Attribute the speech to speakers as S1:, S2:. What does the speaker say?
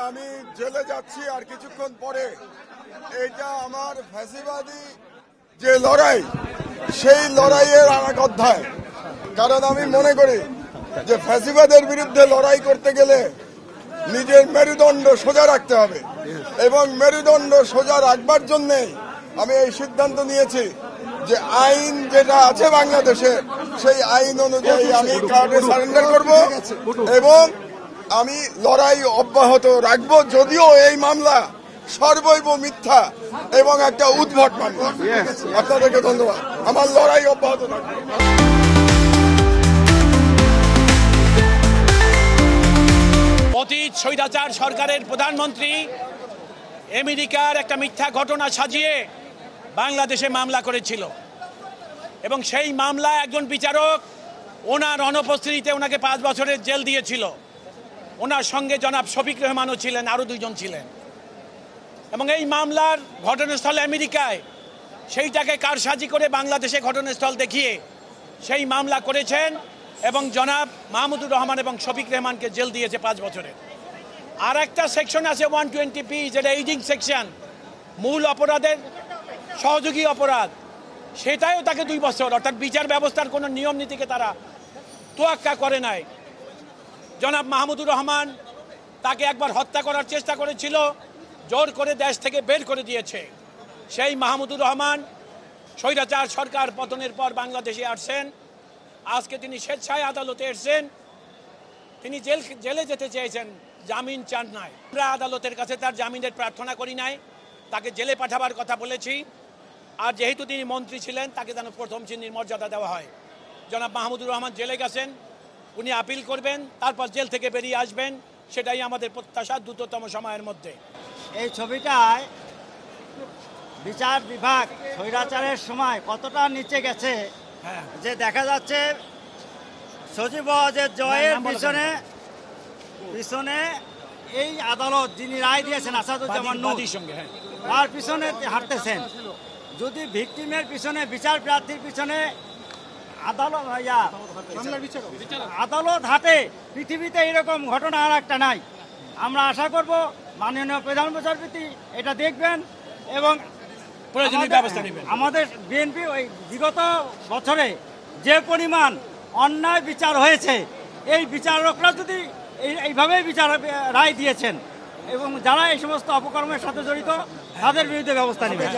S1: আমি জেলে যাচ্ছি আর কিছুক্ষণ পরে। এটা আমার ফ্যাসিবাদী যে লড়াই, সেই লড়াইয়ের আরেক অধ্যায়। কারণ আমি মনে করি যে ফ্যাসিবাদের বিরুদ্ধে লড়াই করতে গেলে নিজের মেরুদণ্ড সোজা রাখতে হবে, এবং মেরুদণ্ড সোজা রাখবার জন্যে আমি এই সিদ্ধান্ত নিয়েছি যে আইন যেটা আছে বাংলাদেশে, সেই আইন অনুযায়ী আমি কার্ডে সারেন্ডার করব এবং আমি লড়াই অব্যাহত রাখব, যদিও এই মামলা সর্বৈব মিথ্যা এবং একটা উদ্ভট মামলা। আপনাদেরকে ধন্যবাদ। আমার লড়াই অব্যাহত থাকবে।
S2: অতীত স্বৈরাচার সরকারের প্রধানমন্ত্রী আমেরিকার একটা মিথ্যা ঘটনা সাজিয়ে বাংলাদেশে মামলা করেছিল, এবং সেই মামলায় একজন বিচারক ওনার অনুপস্থিতিতে ওনাকে 5 বছরের জেল দিয়েছিল। ওনার সঙ্গে জনাব শফিক রহমানও ছিলেন, আরও 2 জন ছিলেন। এবং এই মামলার ঘটনাস্থল আমেরিকায়, সেইটাকে কারসাজি করে বাংলাদেশে ঘটনাস্থল দেখিয়ে সেই মামলা করেছেন, এবং জনাব মাহমুদুর রহমান এবং শফিক রহমানকে জেল দিয়েছে 5 বছরের। আর একটা সেকশন আছে 120P, যেটা এইডিং সেকশন, মূল অপরাধের সহযোগী অপরাধ, সেটাও তাকে 2 বছর। অর্থাৎ বিচার ব্যবস্থার কোনো নিয়ম নীতিকে তারা তোয়াক্কা করে নাই। জনাব মাহমুদুর রহমান, তাকে একবার হত্যা করার চেষ্টা করেছিল, জোর করে দেশ থেকে বের করে দিয়েছে। সেই মাহমুদুর রহমান স্বৈরাচার সরকার পতনের পর বাংলাদেশে আসছেন। আজকে তিনি স্বেচ্ছায় আদালতে এসেছেন। তিনি জেলে যেতে চেয়েছেন, জামিন চান নাই। আমরা আদালতের কাছে তার জামিনের প্রার্থনা করি নাই, তাকে জেলে পাঠাবার কথা বলেছি। আর যেহেতু তিনি মন্ত্রী ছিলেন, তাকে যেন প্রথম শ্রেণীর মর্যাদা দেওয়া হয়। জনাব মাহমুদুর রহমান জেলে গেছেন, উনি আপিল করবেন, তারপর জেল থেকে বেরিয়ে আসবেন। সেটাই আমাদের প্রত্যাশা দ্রুততম সময়ের মধ্যে।
S3: এই ছবিটায় বিচার বিভাগ স্বৈরাচারের সময় কতটা নিচে গেছে যে দেখা যাচ্ছে সজীব ওয়াজেদ জয়ের পিছনে এই আদালত যিনি রায় দিয়েছেন আসাদুজ্জামান নূর, তার পিছনে হাঁটতেছেন। যদি ভিকটিমের পিছনে, বিচার প্রার্থীর পিছনে আদালত হাঁটে, পৃথিবীতে এরকম ঘটনা আর একটা নাই। আমরা আশা করব মাননীয় প্রধান বিচারপতি এটা দেখবেন এবং আমাদের বিএনপি ওই বিগত বছরে যে পরিমাণ অন্যায় বিচার হয়েছে, এই বিচারকরা যদি এইভাবেই বিচার রায় দিয়েছেন এবং যারা এই সমস্ত অপকর্মের সাথে জড়িত, তাদের বিরুদ্ধে ব্যবস্থা নেবেন।